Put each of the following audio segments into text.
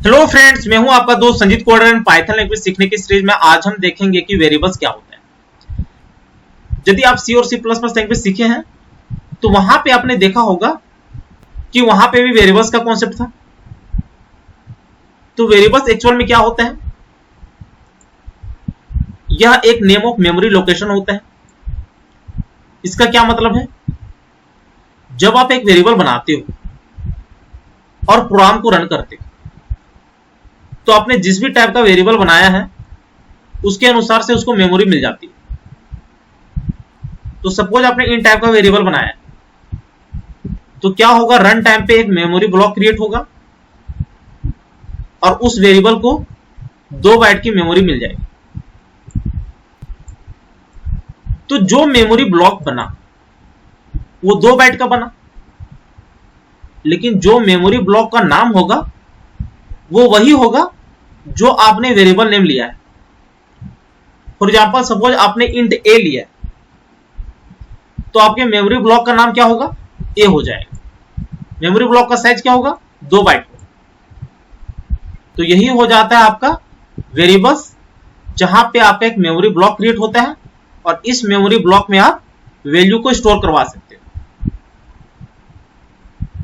Hello friends, मैं हूं आपका दोस्त Sanjeet coder and Python language सीखने की सीरीज में आज हम देखेंगे कि वेरिएबल्स क्या होते हैं। यदि आप सी और सी प्लस प्लस लैंग्वेज सीखे हैं तो वहां पे आपने देखा होगा कि वहां पे भी वेरिएबल्स का कॉन्सेप्ट था। तो वेरिएबल्स एक्चुअल में क्या होता है? यह एक नेम ऑफ मेमोरी लोकेशन होता है। इसका क्या मतलब है? जब आप एक वेरिएबल बनाते हो और प्रोग्राम को रन करते हो तो आपने जिस भी टाइप का वेरिएबल बनाया है उसके अनुसार से उसको मेमोरी मिल जाती है। तो सपोज आपने इन टाइप का वेरिएबल बनाया है तो क्या होगा, रन टाइम पे एक मेमोरी ब्लॉक क्रिएट होगा और उस वेरिएबल को 2 बाइट की मेमोरी मिल जाएगी। तो जो मेमोरी ब्लॉक बना वो 2 बाइट का बना, लेकिन जो मेमोरी ब्लॉक का नाम होगा वो वही होगा जो आपने वेरिएबल नेम लिया है। फॉर एग्जांपल सपोज आपने इंट ए लिया है तो आपके मेमोरी ब्लॉक का नाम क्या होगा? ए हो जाएगा। मेमोरी ब्लॉक का साइज क्या होगा? 2 बाइट। तो यही हो जाता है आपका वेरिएबल्स, जहां पे आपका एक मेमोरी ब्लॉक क्रिएट होता है और इस मेमोरी ब्लॉक में आप वैल्यू को स्टोर करवा सकते हो।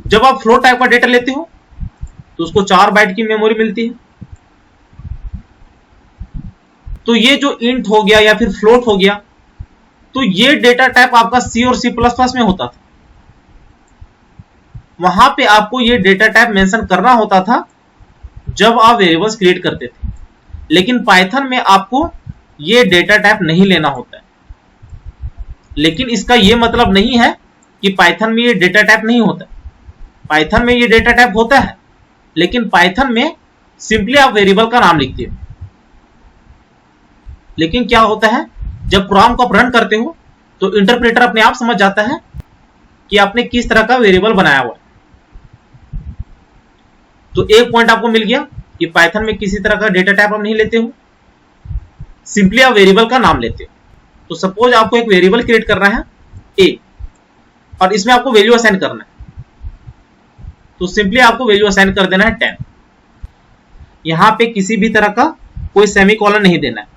जब आप फ्लोट टाइप का डेटा लेते हो तो उसको 4 बाइट की मेमोरी मिलती है। तो ये जो इंट हो गया या फिर फ्लोट हो गया, तो ये डेटा टाइप आपका सी और सी प्लस प्लस में होता था। वहां पे आपको ये डेटा टाइप मेंशन करना होता था जब आप वेरिएबल्स क्रिएट करते थे, लेकिन पाइथन में आपको ये डेटा टाइप नहीं लेना होता है। लेकिन इसका ये मतलब नहीं है कि पाइथन में ये डेटा टाइप नहीं होता। पाइथन में ये डेटा टाइप होता है, लेकिन पाइथन में सिंपली आप वेरिएबल का नाम लिखते हो। लेकिन क्या होता है, जब प्रोग्राम को आप रन करते हो तो इंटरप्रेटर अपने आप समझ जाता है कि आपने किस तरह का वेरिएबल बनाया हुआ है। तो एक पॉइंट आपको मिल गया कि पाइथन में किसी तरह का डेटा टाइप आप नहीं लेते हो, सिंपली आप वेरिएबल का नाम लेते हो। तो सपोज आपको एक वेरिएबल क्रिएट करना है ए और इसमें आपको वैल्यू असाइन करना है, तो सिंपली आपको वैल्यू असाइन कर देना है 10। यहां पे किसी भी तरह का कोई सेमीकोलन नहीं देना है।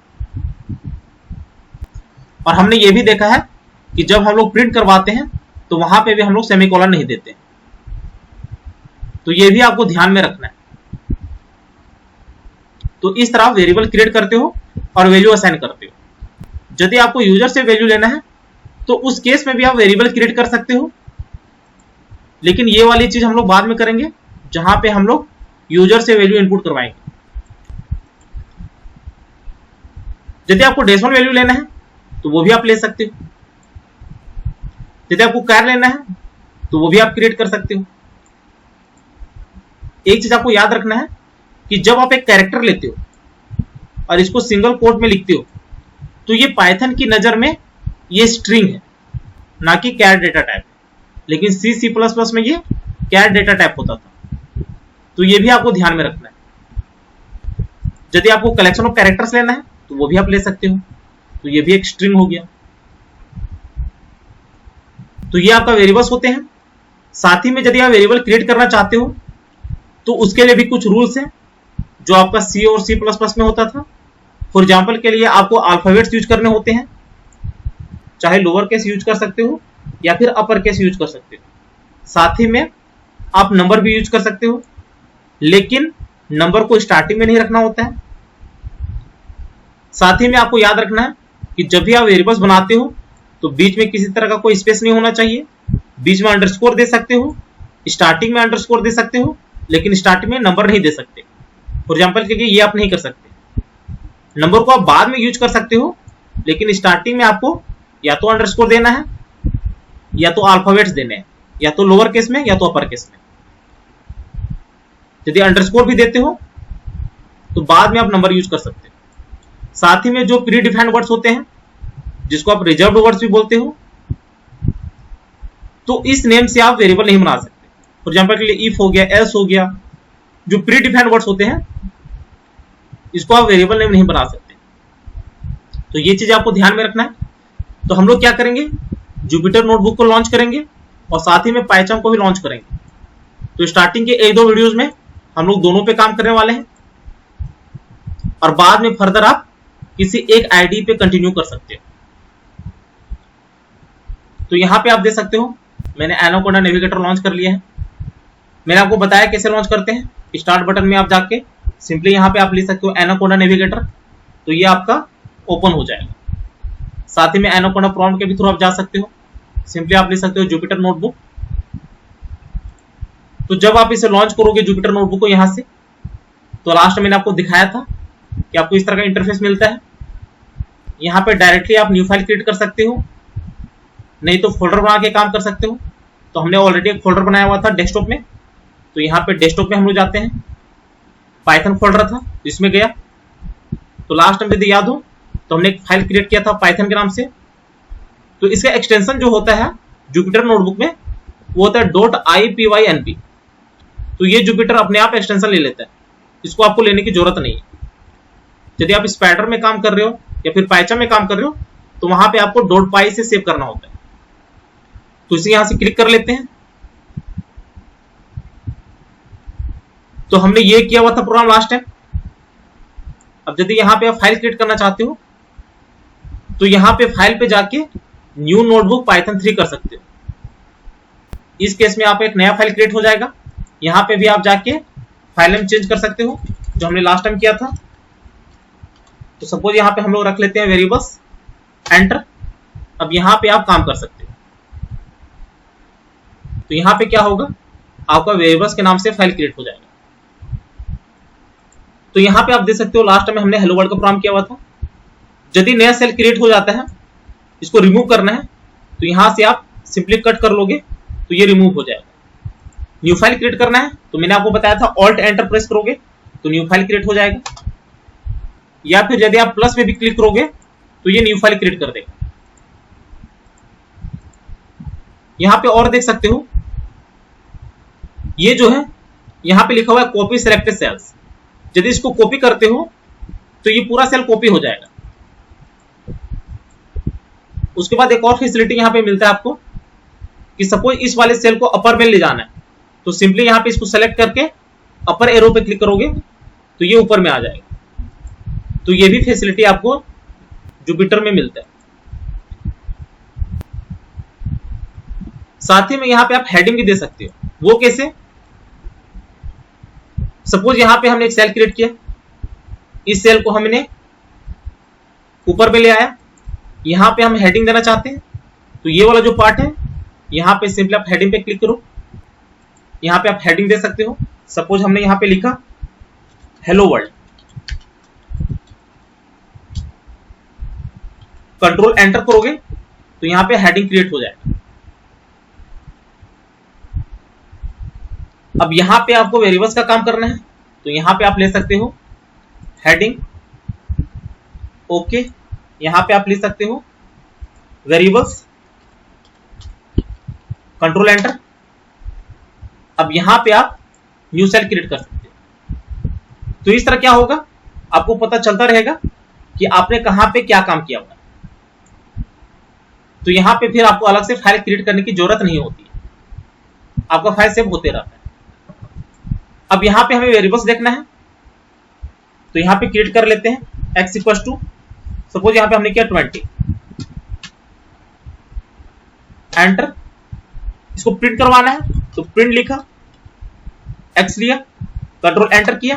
और हमने ये भी देखा है कि जब हम लोग प्रिंट करवाते हैं तो वहां पे भी हम लोग सेमीकोलन नहीं देते। तो ये भी आपको ध्यान में रखना है। तो इस तरह वेरिएबल क्रिएट करते हो और वैल्यू असाइन करते हो। यदि आपको यूजर से वैल्यू लेना है तो उस केस में भी आप वेरिएबल क्रिएट कर सकते हो, लेकिन ये वाली चीज हम लोग बाद में करेंगे जहां पे हम लोग यूजर से वैल्यू इनपुट करवाएंगे। यदि आपको डेसिमल वैल्यू लेना है तो वो भी आप ले सकते हो। यदि आपको कार लेना है तो वो भी आप क्रिएट कर सकते हो। एक चीज आपको याद रखना है कि जब आप एक कैरेक्टर लेते हो और इसको सिंगल कोट में लिखते हो तो ये पाइथन की नजर में ये स्ट्रिंग है, ना कि कैर डेटा टाइप। लेकिन सी सी प्लस प्लस में ये कैर डेटा टाइप होता था। तो ये भी आपको ध्यान में रखना है। यदि आपको कलेक्शन ऑफ कैरेक्टर्स लेना है तो वो भी आप ले सकते हो। तो ये भी एक स्ट्रिंग हो गया। तो ये आपका वेरिएबल्स होते हैं। साथ ही में यदि आप वेरिएबल क्रिएट करना चाहते हो तो उसके लिए भी कुछ रूल्स हैं जो आपका सी और सी प्लस प्लस में होता था। फॉर एग्जाम्पल के लिए आपको अल्फाबेट्स यूज करने होते हैं, चाहे लोअर केस यूज कर सकते हो या फिर अपर केस यूज कर सकते हो। साथ ही में आप नंबर भी यूज कर सकते हो, लेकिन नंबर को स्टार्टिंग में नहीं रखना होता है। साथ ही में आपको याद रखना है कि जब भी आप वेरिएबल्स बनाते हो तो बीच में किसी तरह का कोई स्पेस नहीं होना चाहिए। बीच में अंडरस्कोर दे सकते हो, स्टार्टिंग में अंडरस्कोर दे सकते हो, लेकिन स्टार्टिंग में नंबर नहीं दे सकते। फॉर एग्जांपल के लिए ये आप नहीं कर सकते। नंबर को आप बाद में यूज कर सकते हो, लेकिन स्टार्टिंग में आपको या तो अंडरस्कोर देना है या तो अल्फाबेट्स देने हैं, या तो लोअर केस में या तो अपर केस में। यदि अंडरस्कोर भी देते हो तो बाद में आप नंबर यूज कर सकते हो। साथ ही में जो प्री डिफाइंड वर्ड्स होते हैं, जिसको आप रिजर्व्ड वर्ड्स भी बोलते हो, तो इस नेम से आप वेरिएबल नहीं बना सकते। फॉर एग्जांपल के लिए इफ हो गया, एल्स हो गया, जो प्री डिफाइंड वर्ड्स होते हैं इसको आप वेरिएबल नेम नहीं बना सकते। तो ये चीज आपको ध्यान में रखना है। तो हम लोग क्या करेंगे, जुपिटर नोटबुक को लॉन्च करेंगे और साथ ही में पाइथन को भी लॉन्च करेंगे। तो स्टार्टिंग के 1-2 वीडियोस में हम लोग दोनों पे काम करने वाले हैं, और बाद में फर्दर आप किसी एक आईडी पे कंटिन्यू कर सकते हो। तो यहां पे आप देख सकते हो मैंने एनाकोंडा नेविगेटर लॉन्च कर लिया है। मैंने आपको बताया कैसे लॉन्च करते हैं। स्टार्ट बटन में आप जाके सिंपली यहां पे आप ले सकते हो एनाकोंडा नेविगेटर, तो ये आपका ओपन हो जाएगा। साथ ही में एनाकोंडा प्रॉम्प्ट के भी थ्रू आप जा सकते हो। सिंपली आप ले सकते हो जुपिटर नोटबुक। तो जब आप इसे लॉन्च करोगे जुपिटर नोटबुक को यहां से, तो लास्ट में मैंने आपको दिखाया था कि आपको इस तरह का इंटरफेस मिलता है। यहां पे डायरेक्टली आप न्यू फाइल क्रिएट कर सकते हो, नहीं तो फोल्डर बना के काम कर सकते हो। तो हमने ऑलरेडी एक फोल्डर बनाया हुआ था डेस्कटॉप में, तो यहाँ पे डेस्कटॉप में हम लोग जाते हैं। पाइथन फोल्डर था जिसमें गया, तो लास्ट में यदि याद हो तो हमने एक फाइल क्रिएट किया था पाइथन के नाम से। तो इसका एक्सटेंशन जो होता है जुपिटर नोटबुक में वो होता है .ipynb। तो ये जुपिटर अपने आप एक्सटेंशन ले लेता है, इसको आपको लेने की जरूरत नहीं है। यदि आप स्पाइडर में काम कर रहे हो या फिर पाइथन में काम कर रहे हो तो वहां पे आपको .py से सेव करना होता है। तो इसे यहां से क्लिक कर लेते हैं। तो हमने ये किया हुआ था प्रोग्राम लास्ट टाइम। अब यदि यहां पे आप फाइल क्रिएट करना चाहते हो तो यहां पे फाइल पे जाके न्यू नोटबुक पाइथन 3 कर सकते हो। इस केस में आप एक नया फाइल क्रिएट हो जाएगा। यहां पे भी आप जाके फाइल नेम चेंज कर सकते हो जो हमने लास्ट टाइम किया था। तो सपोज यहां पे हम लोग रख लेते हैं वेरिएबल्स, एंटर। अब यहां पे आप काम कर सकते हो। तो यहां पे क्या होगा, आपका वेरिएबल्स के नाम से फाइल क्रिएट हो जाएगा। तो यहां पे आप देख सकते हो लास्ट टाइम हमने हेलो वर्ल्ड का प्रोग्राम किया हुआ था। यदि नया सेल क्रिएट हो जाता है, इसको रिमूव करना है, तो यहां से आप सिंपली कट कर लोगे तो ये रिमूव हो जाएगा। न्यू फाइल क्रिएट करना है तो मैंने आपको बताया था ऑल्ट एंटर प्रेस करोगे तो न्यू फाइल क्रिएट हो जाएगा, या फिर यदि आप प्लस में भी क्लिक करोगे तो ये न्यू फाइल क्रिएट कर देगा। यहां पे और देख सकते हो ये जो है यहां पे लिखा हुआ है कॉपी सिलेक्टेड सेल्स। यदि इसको कॉपी करते हो तो ये पूरा सेल कॉपी हो जाएगा। उसके बाद एक और फैसिलिटी यहां पे मिलता है आपको कि सपोज इस वाले सेल को अपर में ले जाना है, तो सिंपली यहां पे इसको सेलेक्ट करके अपर एरो पे क्लिक करोगे तो ये ऊपर में आ जाएगा। तो ये भी फैसिलिटी आपको जुपिटर में मिलता है। साथ ही में यहां पे आप हेडिंग भी दे सकते हो। वो कैसे, सपोज यहां पे हमने एक सेल क्रिएट किया, इस सेल को हमने ऊपर पे ले आया, यहां पे हम हेडिंग देना चाहते हैं, तो ये वाला जो पार्ट है यहां पे सिंपली आप हेडिंग पे क्लिक करो, यहां पे आप हेडिंग दे सकते हो। सपोज हमने यहां पे लिखा हेलो वर्ल्ड, कंट्रोल एंटर करोगे तो यहां पे हेडिंग क्रिएट हो जाएगा। अब यहां पे आपको वेरिएबल्स का काम करना है, तो यहां पे आप ले सकते हो हेडिंग, ओके। यहां पे आप ले सकते हो वेरिएबल्स, कंट्रोल एंटर। अब यहां पे आप न्यू सेल क्रिएट कर सकते हो। तो इस तरह क्या होगा, आपको पता चलता रहेगा कि आपने कहां पे क्या काम किया हुआ है। तो यहां पे फिर आपको अलग से फाइल क्रिएट करने की जरूरत नहीं होती है, आपका फाइल सेव होते रहता है। अब यहां पे हमें वेरिएबल्स देखना है, तो यहां पे क्रिएट कर लेते हैं x इक्वल टू, सपोज यहां पे हमने किया 20, एंटर। इसको प्रिंट करवाना है तो प्रिंट लिखा, x लिया, कंट्रोल एंटर किया,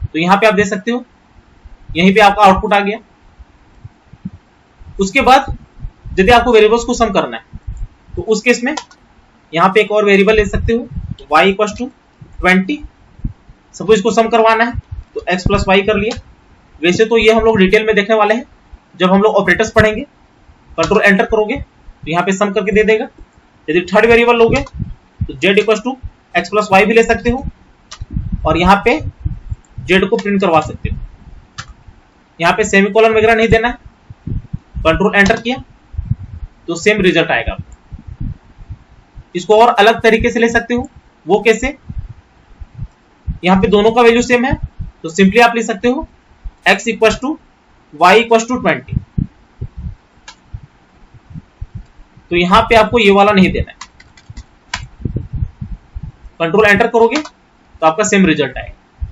तो यहां पे आप देख सकते हो यहीं पे आपका आउटपुट आ गया। उसके बाद यदि आपको वेरिएबल्स को सम करना है तो उस केस में यहां पे एक और वेरिएबल ले सकते हो, y इक्वल टू 20। सपोज इसको सम करवाना है तो x प्लस वाई कर लिया। वैसे तो ये हम लोग डिटेल में देखने वाले हैं जब हम लोग ऑपरेटर्स पढ़ेंगे। कंट्रोल एंटर करोगे तो यहाँ पे सम करके दे देगा। यदि थर्ड वेरिएबल लोगे तो z equal to x plus Y भी ले सकते हो, और यहाँ पे z को प्रिंट करवा सकते हो। यहाँ पे सेमीकोलन वगैरह नहीं देना है, कंट्रोल एंटर किया तो सेम रिजल्ट आएगा। इसको और अलग तरीके से ले सकते हो, वो कैसे, यहाँ पे दोनों का वैल्यू सेम है तो सिंपली आप ले सकते हो x equal to Y equal to 20। तो यहां पे आपको ये वाला नहीं देना है। कंट्रोल एंटर करोगे तो आपका सेम रिजल्ट आएगा।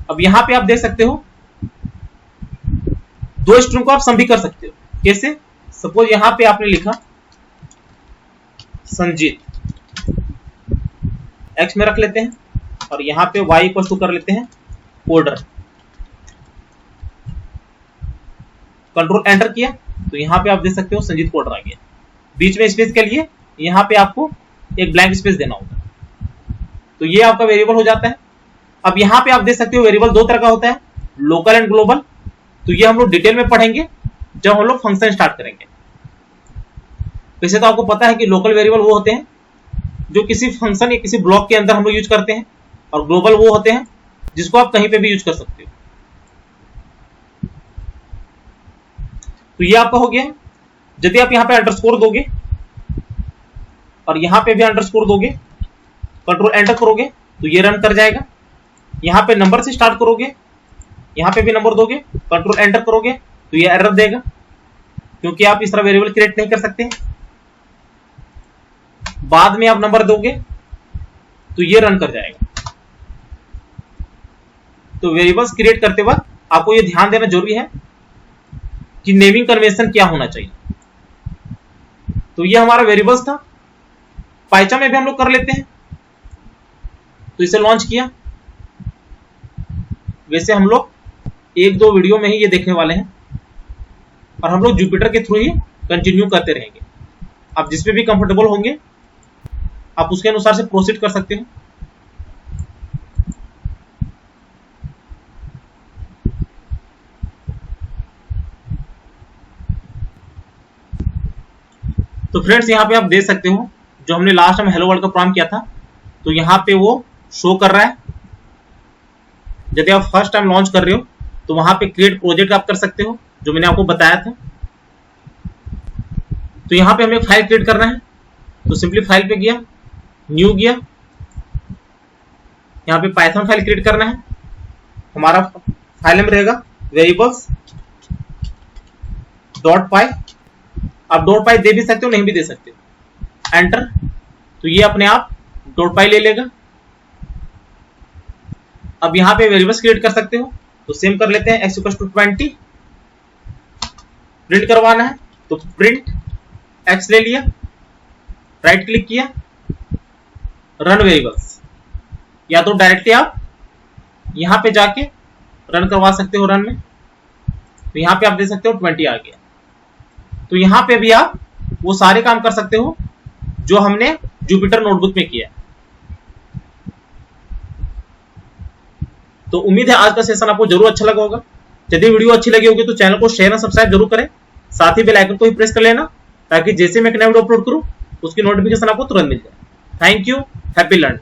अब यहां पे आप देख सकते हो दो स्ट्रिंग को आप सम भी कर सकते हो। कैसे? सपोज यहां पे आपने लिखा संजीत, एक्स में रख लेते हैं और यहां पे y इक्वल टू कर लेते हैं कोडर। कंट्रोल एंटर किया तो यहां पे आप देख सकते हो संजीत कोडर आ गया। बीच में स्पेस के लिए यहां पे आपको एक ब्लैंक स्पेस देना होगा, तो ये आपका वेरिएबल हो जाता है। अब यहां पे आप देख सकते हो वेरिएबल दो तरह का होता है, लोकल एंड ग्लोबल। तो ये हम लोग डिटेल में पढ़ेंगे जब हम लोग फंक्शन स्टार्ट करेंगे। वैसे तो आपको पता है कि लोकल वेरिएबल वो होते हैं जो किसी फंक्शन या किसी ब्लॉक के अंदर हम लोग यूज करते हैं, और ग्लोबल वो होते हैं जिसको आप कहीं पे भी यूज कर सकते हो। तो ये आपका हो गया। यदि आप यहां पे अंडरस्कोर दोगे और यहां पे भी अंडरस्कोर दोगे, कंट्रोल एंटर करोगे तो ये रन कर जाएगा। यहां पे नंबर से स्टार्ट करोगे, यहां पे भी नंबर दोगे, कंट्रोल एंटर करोगे तो ये एरर देगा, क्योंकि आप इस तरह वेरिएबल क्रिएट नहीं कर सकते। बाद में आप नंबर दोगे तो ये रन कर जाएगा। तो वेरिएबल्स क्रिएट करते वक्त आपको ये ध्यान देना जरूरी है कि नेमिंग कन्वेंशन क्या होना चाहिए। तो ये हमारा वेरिएबल्स था। पाइथन में भी हम लोग कर लेते हैं, तो इसे लॉन्च किया। वैसे हम लोग एक दो वीडियो में ही ये देखने वाले हैं, और हम लोग जुपिटर के थ्रू ही कंटिन्यू करते रहेंगे। आप जिस पे भी कंफर्टेबल होंगे आप उसके अनुसार से प्रोसीड कर सकते हैं। तो फ्रेंड्स यहां पे आप देख सकते हो जो हमने लास्ट टाइम हेलो वर्ल्ड का प्रोग्राम किया था, तो यहां पे वो शो कर रहा है। यदि आप फर्स्ट टाइम लॉन्च कर रहे हो तो वहां पे क्रिएट प्रोजेक्ट आप कर सकते हो, जो मैंने आपको बताया था। तो यहां पे हमें फाइल क्रिएट करना है, तो सिंपली फाइल पे गया, न्यू गया, यहां पे पाइथन फाइल क्रिएट करना है। हमारा फाइल में रहेगा वेरिएबल्स .py। आप .py दे भी सकते हो, नहीं भी दे सकते हो। एंटर, तो ये अपने आप .py ले लेगा। अब यहां पे वेरिएबल्स क्रिएट कर सकते हो, तो सेम कर लेते हैं। x = 20 प्रिंट करवाना है तो प्रिंट x ले लिया, राइट क्लिक किया, रन वेरिएबल्स। या तो डायरेक्टली आप यहां पे जाके रन करवा सकते हो रन में। तो यहां पे आप देख सकते हो 20 आ गया। तो यहां पे भी आप वो सारे काम कर सकते हो जो हमने जुपिटर नोटबुक में किया। तो उम्मीद है आज का सेशन आपको जरूर अच्छा लगा होगा। यदि वीडियो अच्छी लगी होगी तो चैनल को शेयर और सब्सक्राइब जरूर करें। साथ ही बेल आइकन को भी प्रेस कर लेना, ताकि जैसे मैं एक नया वीडियो अपलोड करूं उसकी नोटिफिकेशन आपको तुरंत मिल जाए। Thank you, happy learning.